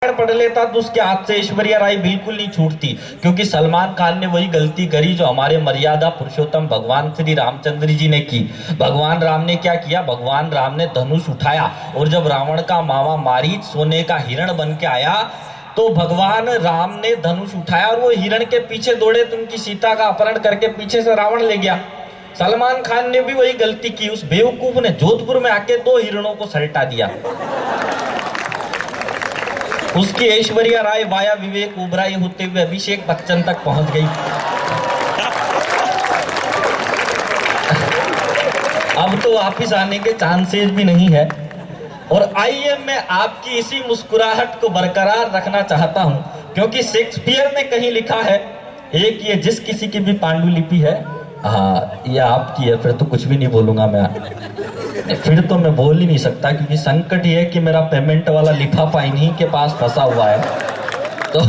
पढ़ लेता तो उसके हाथ से ऐश्वर्या राय बिल्कुल नहीं छूटती, क्योंकि सलमान खान ने वही गलती करी जो हमारे मर्यादा पुरुषोत्तम भगवान श्री रामचंद्र जी ने की। भगवान राम ने क्या किया, भगवान राम ने धनुष उठाया और जब रावण का मामा मारीच सोने का हिरण बन के आया तो भगवान राम ने धनुष उठाया और वो हिरण के पीछे दौड़े तो उनकी सीता का अपहरण करके पीछे से रावण ले गया। सलमान खान ने भी वही गलती की, उस बेवकूफ ने जोधपुर में आके 2 हिरणों को सल्टा दिया। उसकी ऐश्वर्या राय वाया विवेक ओबराय होते हुए अभिषेक बच्चन तक पहुंच गई। अब तो वापिस आने के चांसेस भी नहीं है। और आइए मैं आपकी इसी मुस्कुराहट को बरकरार रखना चाहता हूं, क्योंकि शेक्सपियर ने कहीं लिखा है, एक ये जिस किसी की भी पांडुलिपि है, हाँ ये आपकी है, फिर तो कुछ भी नहीं बोलूंगा मैं, फिर तो मैं बोल ही नहीं सकता, क्योंकि संकट ये है कि मेरा पेमेंट वाला लिफाफा इन्हीं के पास फंसा हुआ है, तो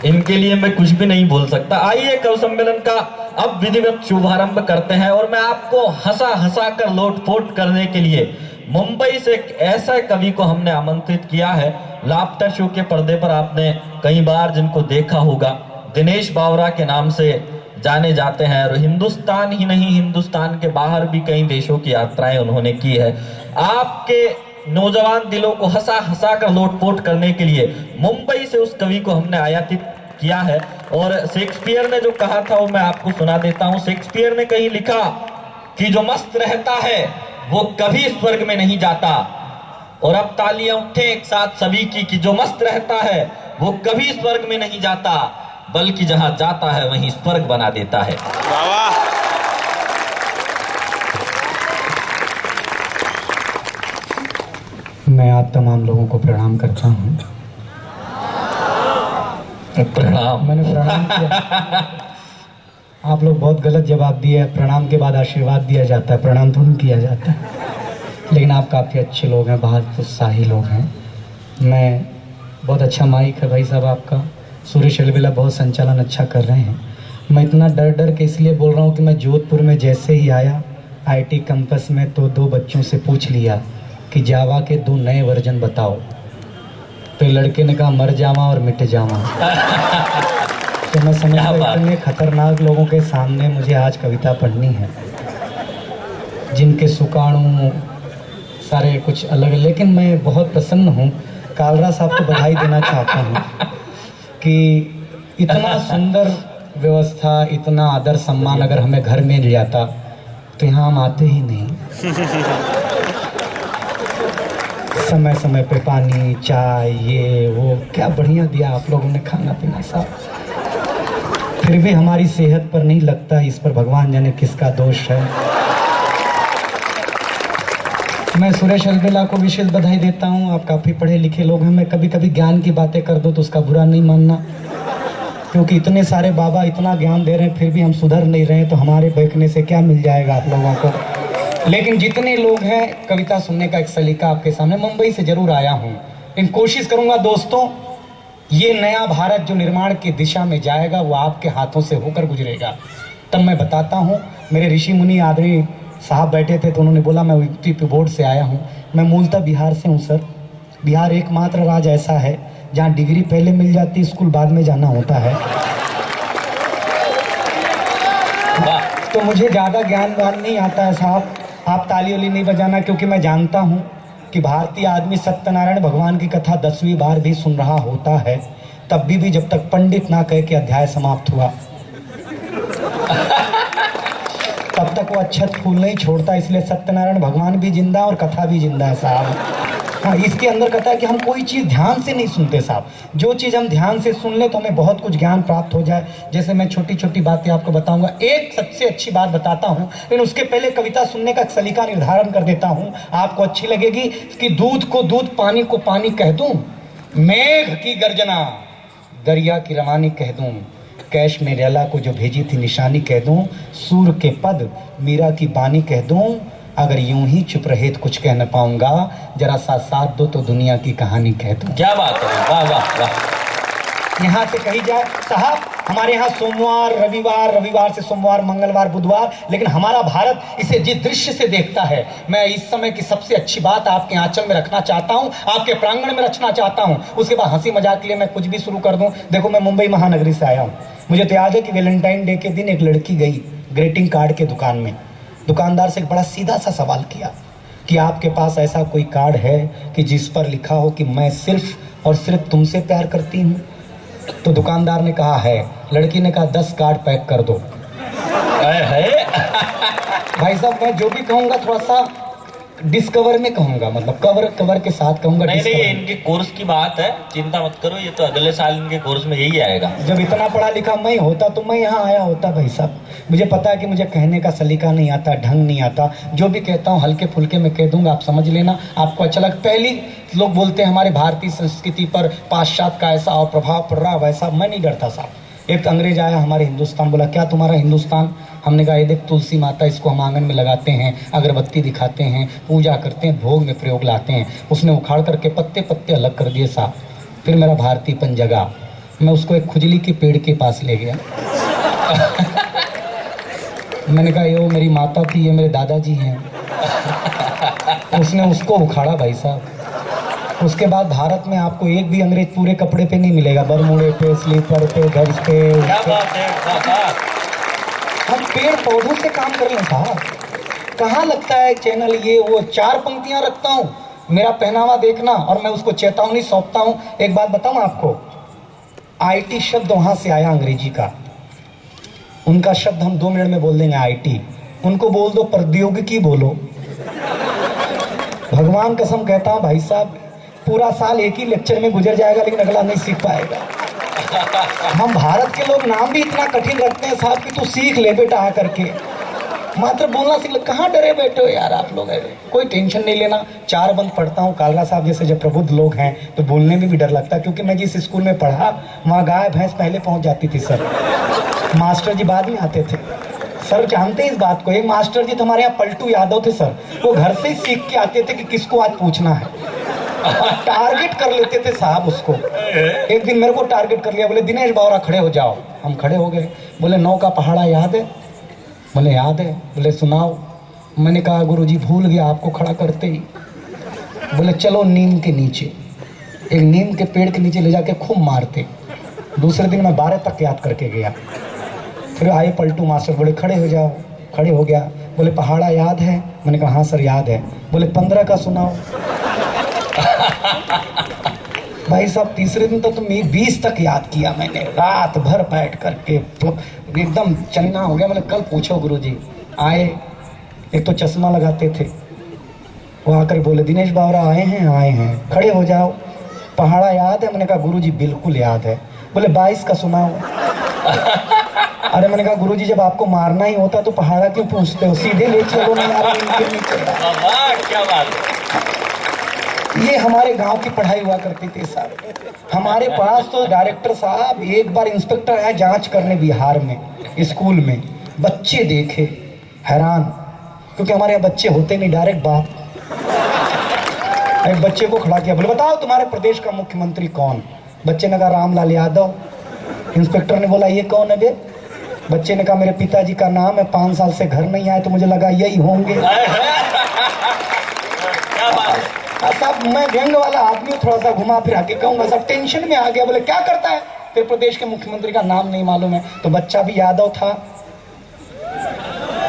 इनके लिए मैं कुछ भी नहीं बोल सकता। आइए कवि सम्मेलन का अब विधिवत शुभारंभ करते हैं और मैं आपको हंसा हंसा कर लोटपोट करने के लिए मुंबई से एक ऐसा कवि को हमने आमंत्रित किया है। लाफ्टर शो के पर्दे पर आपने कई बार जिनको देखा होगा, दिनेश बावरा के नाम से जाने जाते हैं और हिंदुस्तान ही नहीं हिंदुस्तान के बाहर भी कई देशों की यात्राएं उन्होंने की है। आपके नौजवान दिलों को हंसा हंसा कर लोटपोट करने के लिए मुंबई से उस कवि को हमने आयातित किया है और शेक्सपियर ने जो कहा था वो मैं आपको सुना देता हूं। शेक्सपियर ने कहीं लिखा कि जो मस्त रहता है वो कभी स्वर्ग में नहीं जाता, और अब तालियां उठे एक साथ सभी की कि जो मस्त रहता है वो कभी स्वर्ग में नहीं जाता, बल्कि जहां जाता है वहीं स्वर्ग बना देता है। मैं आप तमाम लोगों को प्रणाम करता हूं। प्रणाम। मैंने प्रणाम किया, आप लोग बहुत गलत जवाब दिए। प्रणाम के बाद आशीर्वाद दिया जाता है, प्रणाम तो नहीं किया जाता है। लेकिन आप काफ़ी अच्छे लोग हैं, बहुत उत्साही लोग हैं। मैं बहुत अच्छा माइक है भाई साहब आपका, सुरेश अलबेला बहुत संचालन अच्छा कर रहे हैं। मैं इतना डर डर के इसलिए बोल रहा हूँ कि मैं जोधपुर में जैसे ही आया आईटी कैंपस में तो 2 बच्चों से पूछ लिया कि जावा के 2 नए वर्जन बताओ, तो लड़के ने कहा मर जावा और मिट जावा। तो मैं समझा इतने खतरनाक लोगों के सामने मुझे आज कविता पढ़नी है जिनके सुकाणु सारे कुछ अलग, लेकिन मैं बहुत प्रसन्न हूँ। कालरा साहब को बधाई देना चाहता हूँ कि इतना सुंदर व्यवस्था, इतना आदर सम्मान अगर हमें घर में मिल जाता तो यहाँ हम आते ही नहीं। समय समय पे पानी चाय ये वो क्या बढ़िया दिया आप लोगों ने खाना पीना साहब, फिर भी हमारी सेहत पर नहीं लगता। इस पर भगवान जाने किसका दोष है। मैं सुरेश अलबेला को विशेष बधाई देता हूँ। आप काफ़ी पढ़े लिखे लोग हैं। मैं कभी कभी ज्ञान की बातें कर दो तो उसका बुरा नहीं मानना, क्योंकि इतने सारे बाबा इतना ज्ञान दे रहे हैं फिर भी हम सुधर नहीं रहे, तो हमारे बहकने से क्या मिल जाएगा आप लोगों को। लेकिन जितने लोग हैं, कविता सुनने का एक सलीका आपके सामने। मुंबई से जरूर आया हूँ, लेकिन कोशिश करूँगा दोस्तों, ये नया भारत जो निर्माण की दिशा में जाएगा वो आपके हाथों से होकर गुजरेगा। तब मैं बताता हूँ। मेरे ऋषि मुनि आदमी साहब बैठे थे तो उन्होंने बोला मैं यूपी बोर्ड से आया हूँ। मैं मूलतः बिहार से हूँ सर। बिहार एकमात्र राज्य ऐसा है जहाँ डिग्री पहले मिल जाती, स्कूल बाद में जाना होता है। तो मुझे ज़्यादा ज्ञान वान नहीं आता है साहब। आप ताली वाली नहीं बजाना, क्योंकि मैं जानता हूँ कि भारतीय आदमी सत्यनारायण भगवान की कथा 10वीं बार भी सुन रहा होता है, तब भी जब तक पंडित ना कहे कि अध्याय समाप्त हुआ तब तक वो अक्षत फूल नहीं छोड़ता। इसलिए सत्यनारायण भगवान भी जिंदा और कथा भी जिंदा है साहब। हाँ, इसके अंदर कथा है कि हम कोई चीज़ ध्यान से नहीं सुनते साहब। जो चीज़ हम ध्यान से सुन ले तो हमें बहुत कुछ ज्ञान प्राप्त हो जाए। जैसे मैं छोटी छोटी बातें आपको बताऊंगा। एक सबसे अच्छी बात बताता हूँ, लेकिन उसके पहले कविता सुनने का सलीका निर्धारण कर देता हूँ, आपको अच्छी लगेगी। कि दूध को दूध, पानी को पानी कह दूँ, मेघ की गर्जना दरिया की रवानी कह दूँ, कैश में रेला को जो भेजी थी निशानी कह दूं, सूर के पद मीरा की बानी कह दूं, अगर यूं ही चुप रहे तो कुछ कह न पाऊंगा, जरा सा साथ दो तो दुनिया की कहानी कह दूं। क्या बात है, वाह वाह वाह। यहाँ से कही जाए साहब, हमारे यहाँ सोमवार रविवार, रविवार से सोमवार, मंगलवार बुधवार, लेकिन हमारा भारत इसे जिस दृश्य से देखता है, मैं इस समय की सबसे अच्छी बात आपके आंचल में रखना चाहता हूँ, आपके प्रांगण में रखना चाहता हूँ। उसके बाद हंसी मजाक के लिए मैं कुछ भी शुरू कर दूँ। देखो, मैं मुंबई महानगरी से आया हूँ। मुझे तो याद है कि वैलेंटाइन डे के दिन एक लड़की गई ग्रीटिंग कार्ड के दुकान में, दुकानदार से एक बड़ा सीधा सा सवाल किया कि आपके पास ऐसा कोई कार्ड है कि जिस पर लिखा हो कि मैं सिर्फ और सिर्फ तुमसे प्यार करती हूँ? तो दुकानदार ने कहा है। लड़की ने कहा 10 कार्ड पैक कर दो। है भाई साहब, मैं जो भी कहूँगा थोड़ा सा डिस्कवर में कहूँगा, मतलब कवर के साथ कहूँगा। नहीं, ये इनके कोर्स की बात है, चिंता मत करो, ये तो अगले साल इनके कोर्स में यही आएगा। जब इतना पढ़ा लिखा मैं होता तो मैं यहाँ आया होता भाई साहब। मुझे पता है कि मुझे कहने का सलीका नहीं आता, ढंग नहीं आता, जो भी कहता हूँ हल्के फुल्के में कह दूंगा, आप समझ लेना, आपको अच्छा लग। पहली लोग बोलते हैं हमारे भारतीय संस्कृति पर पाश्चात्य का ऐसा और प्रभाव पड़ रहा, वैसा मैं नहीं डरता साहब। एक अंग्रेज आया हमारे हिंदुस्तान, बोला क्या तुम्हारा हिंदुस्तान? हमने कहा ये देख तुलसी माता, इसको हम आंगन में लगाते हैं, अगरबत्ती दिखाते हैं, पूजा करते हैं, भोग में प्रयोग लाते हैं। उसने उखाड़ करके पत्ते पत्ते अलग कर दिए साहब। फिर मेरा भारतीयपन जगा, मैं उसको एक खुजली के पेड़ के पास ले गया। मैंने कहा ये वो मेरी माता थी, ये मेरे दादाजी हैं। उसने उसको उखाड़ा भाई साहब। उसके बाद भारत में आपको एक भी अंग्रेज पूरे कपड़े पे नहीं मिलेगा, बरमूडे पे, स्लीपर पे, घर पे। हम पेड़ पौधों से काम कर लें साहब। कहाँ लगता है चैनल ये वो, 4 पंक्तियां रखता हूँ, मेरा पहनावा देखना, और मैं उसको चेतावनी सौंपता हूँ। एक बात बताऊँ आपको, IT शब्द वहाँ से आया अंग्रेजी का। उनका शब्द हम 2 मिनट में बोल देंगे IT, उनको बोल दो प्रौद्योगिकी बोलो। भगवान कसम कहता हूँ भाई साहब, पूरा साल एक ही लेक्चर में गुजर जाएगा लेकिन अगला नहीं सीख पाएगा। हम भारत के लोग नाम भी इतना कठिन रखते हैं साहब कि तू सीख ले बेटा आ करके, मात्र बोलना सीख ले। कहाँ डरे बैठे हो यार आप लोग? कोई टेंशन नहीं लेना। 4 बंद पढ़ता हूँ। कालरा साहब जैसे जब प्रबुद्ध लोग हैं तो बोलने में भी डर लगता है, क्योंकि मैं जिस स्कूल में पढ़ा वहाँ गाय भैंस पहले पहुँच जाती थी सर, मास्टर जी बाद में आते थे। सर जानते हैं इस बात को। एक मास्टर जी तो हमारे यहाँ पलटू यादव थे सर, वो घर से ही सीख के आते थे कि किसको आज पूछना है, टारगेट कर लेते थे साहब उसको। एक दिन मेरे को टारगेट कर लिया, बोले दिनेश बावरा खड़े हो जाओ। हम खड़े हो गए। बोले 9 का पहाड़ा याद है? बोले याद है। बोले सुनाओ। मैंने कहा गुरुजी भूल गया आपको खड़ा करते ही। बोले चलो नीम के नीचे। एक नीम के पेड़ के नीचे ले जाके खूब मारते। दूसरे दिन मैं 12 तक याद करके गया। फिर आए पलटू मास्टर, बोले खड़े हो जाओ। खड़े हो गया। बोले पहाड़ा याद है? मैंने कहा हाँ सर याद है। बोले 15 का सुनाओ। भाई साहब तीसरे दिन तो मैं 20 तक याद किया मैंने, रात भर बैठ करके एकदम चन्ना हो गया। मैंने कल पूछो गुरुजी। आए, एक तो चश्मा लगाते थे, वो आकर बोले दिनेश बावरा आए हैं? आए हैं। खड़े हो जाओ। पहाड़ा याद है? मैंने कहा गुरुजी बिल्कुल याद है। बोले 22 का सुनाओ। अरे मैंने कहा गुरुजी जब आपको मारना ही होता तो पहाड़ा क्यों पूछते हो, सीधे ले चलो ना यार। क्या बात है। ये हमारे गांव की पढ़ाई हुआ करती थी साहब। हमारे पास तो डायरेक्टर साहब, एक बार इंस्पेक्टर आया जांच करने बिहार में, स्कूल में, बच्चे देखे हैरान, क्योंकि हमारे यहाँ बच्चे होते नहीं, डायरेक्ट बाप। एक बच्चे को खड़ा किया, बोले बताओ तुम्हारे प्रदेश का मुख्यमंत्री कौन? बच्चे ने कहा रामलाल यादव। इंस्पेक्टर ने बोला ये कौन है बे? बच्चे ने कहा मेरे पिताजी का नाम है, 5 साल से घर नहीं आए तो मुझे लगा यही होंगे। साहब मैं व्यंग वाला आदमी, थोड़ा सा घुमा फिरा के कहूंगा, सब टेंशन में आ गया। बोले क्या करता है? तेरे प्रदेश के मुख्यमंत्री का नाम नहीं मालूम है? तो बच्चा भी यादव था।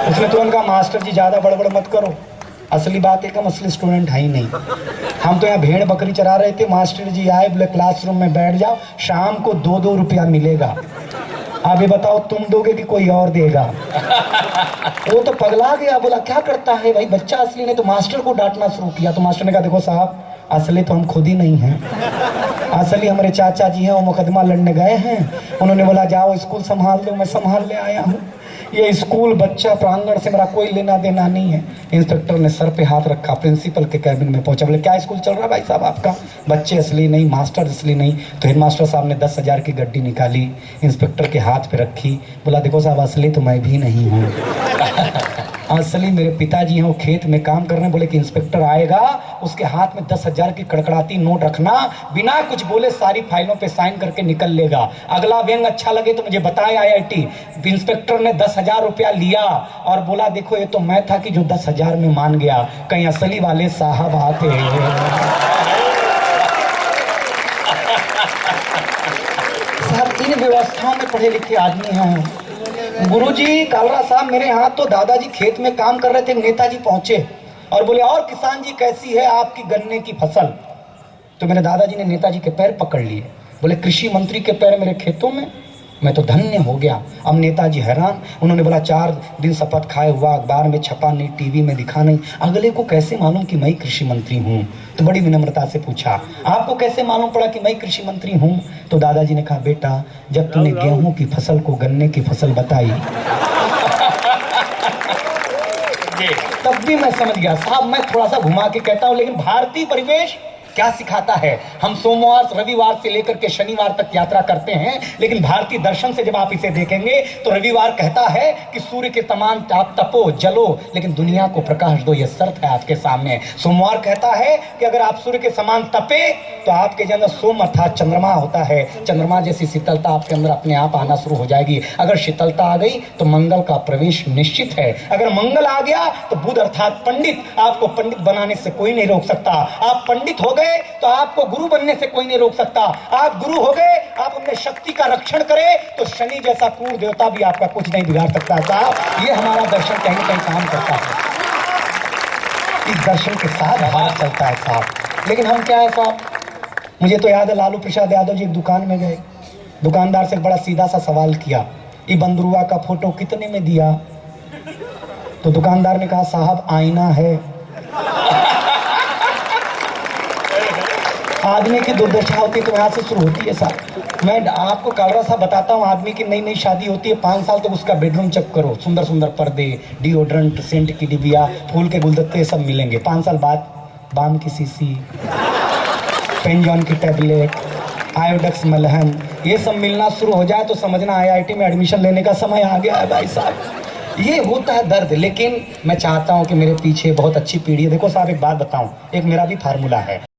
उसने तुरंत कहा मास्टर जी ज्यादा बड़बड़ मत करो, असली बात है कि हम असली स्टूडेंट है ही नहीं, हम तो यहाँ भेड़ बकरी चरा रहे थे। मास्टर जी आए, बोले क्लासरूम में बैठ जाओ, शाम को 2-2 रुपया मिलेगा। अब ये बताओ तुम दोगे कि कोई और देगा? वो तो पगला गया, बोला क्या करता है भाई बच्चा असली ने? तो मास्टर को डांटना शुरू किया। तो मास्टर ने कहा देखो साहब असली तो हम खुद ही नहीं हैं, असली हमारे चाचा जी हैं, वो मुकदमा लड़ने गए हैं। उन्होंने बोला जाओ स्कूल संभाल लो, मैं संभाल ले आया हूँ। ये स्कूल बच्चा प्रांगण से मेरा कोई लेना देना नहीं है। इंस्पेक्टर ने सर पे हाथ रखा, प्रिंसिपल के कैबिन में पहुंचा। बोले क्या स्कूल चल रहा है भाई साहब आपका? बच्चे असली नहीं, मास्टर असली नहीं। तो हेडमास्टर साहब ने 10,000 की गड्डी निकाली, इंस्पेक्टर के हाथ पे रखी, बोला देखो साहब असली तो मैं भी नहीं हूँ। असली मेरे पिताजी हैं, वो खेत में काम कर रहे हैं। बोले कि इंस्पेक्टर आएगा, उसके हाथ में 10,000 की कड़कड़ाती नोट रखना, बिना कुछ बोले सारी फाइलों पे साइन करके निकल लेगा। अगला व्यंग अच्छा लगे तो मुझे बताए IIT। इंस्पेक्टर ने 10,000 रुपया लिया और बोला देखो ये तो मैं था कि जो 10,000 में मान गया, कहीं असली वाले साहब आते। साहब इन व्यवस्थाओं में पढ़े लिखे आदमी हैं। गुरुजी कालरा साहब मेरे यहाँ तो दादाजी खेत में काम कर रहे थे, नेताजी पहुंचे और बोले और किसान जी कैसी है आपकी गन्ने की फसल। तो मेरे दादाजी ने नेताजी के पैर पकड़ लिए, बोले कृषि मंत्री के पैर मेरे खेतों में, मैं तो धन्य हो गया। अब नेताजी हैरान, उन्होंने बोला 4 दिन शपथ खाए हुआ, अखबार में छपा नहीं, टीवी में दिखा नहीं, अगले को कैसे मालूम कि मैं कृषि मंत्री हूँ। तो बड़ी विनम्रता से पूछा आपको कैसे मालूम पड़ा कि मैं कृषि मंत्री हूँ। तो दादाजी ने कहा बेटा जब तूने गेहूं की फसल को गन्ने की फसल बताई तब भी मैं समझ गया। साहब मैं थोड़ा सा घुमा के कहता हूँ, लेकिन भारतीय परिवेश क्या सिखाता है। हम सोमवार रविवार से लेकर के शनिवार तक यात्रा करते हैं, लेकिन भारतीय दर्शन से जब आप इसे देखेंगे तो रविवार कहता है कि सूर्य के समान आप तपो जलो लेकिन दुनिया को प्रकाश दो, यह शर्त है आपके सामने। सोमवार कहता है कि अगर आप सूर्य के समान तपे तो आपके अंदर सोम अर्थात चंद्रमा होता है, चंद्रमा जैसी शीतलता आपके अंदर अपने आप आना शुरू हो जाएगी। अगर शीतलता आ गई तो मंगल का प्रवेश निश्चित है। अगर मंगल आ गया तो बुध अर्थात पंडित, आपको पंडित बनाने से कोई नहीं रोक सकता। आप पंडित हो गए तो आपको गुरु बनने से कोई नहीं रोक सकता। आप गुरु हो गए, आप अपने शक्ति का रक्षण करें तो शनि जैसा क्रूर देवता भी आपका कुछ नहीं बिगाड़ सकता। साहब ये हमारा दर्शन कहीं कहीं काम करता है, इस दर्शन के साथ हाथ चलता है साहब। लेकिन हम क्या है साहब, मुझे तो याद है लालू प्रसाद यादव जी एक दुकान में गए, दुकानदार से बड़ा सीधा सा सवाल किया, ये बंदरुआ का फोटो कितने में दिया। तो दुकानदार ने कहा साहब आईना है। आदमी की दुर्दशा होती है तो यहाँ से शुरू होती है साहब। मैं आपको कालरा साहब बताता हूँ, आदमी की नई नई शादी होती है, 5 साल तक उसका बेडरूम चेक करो, सुंदर सुंदर पर्दे, डिओड्रेंट, सेंट की डिबिया, फूल के गुलदस्ते सब मिलेंगे। 5 साल बाद बाम की शीशी, पेंजॉन की टैबलेट, आयोडेक्स मलहम, ये सब मिलना शुरू हो जाए तो समझना IIT में एडमिशन लेने का समय आ गया है भाई साहब। ये होता है दर्द। लेकिन मैं चाहता हूँ कि मेरे पीछे बहुत अच्छी पीढ़ी है। देखो साहब एक बात बताऊँ, एक मेरा भी फार्मूला है।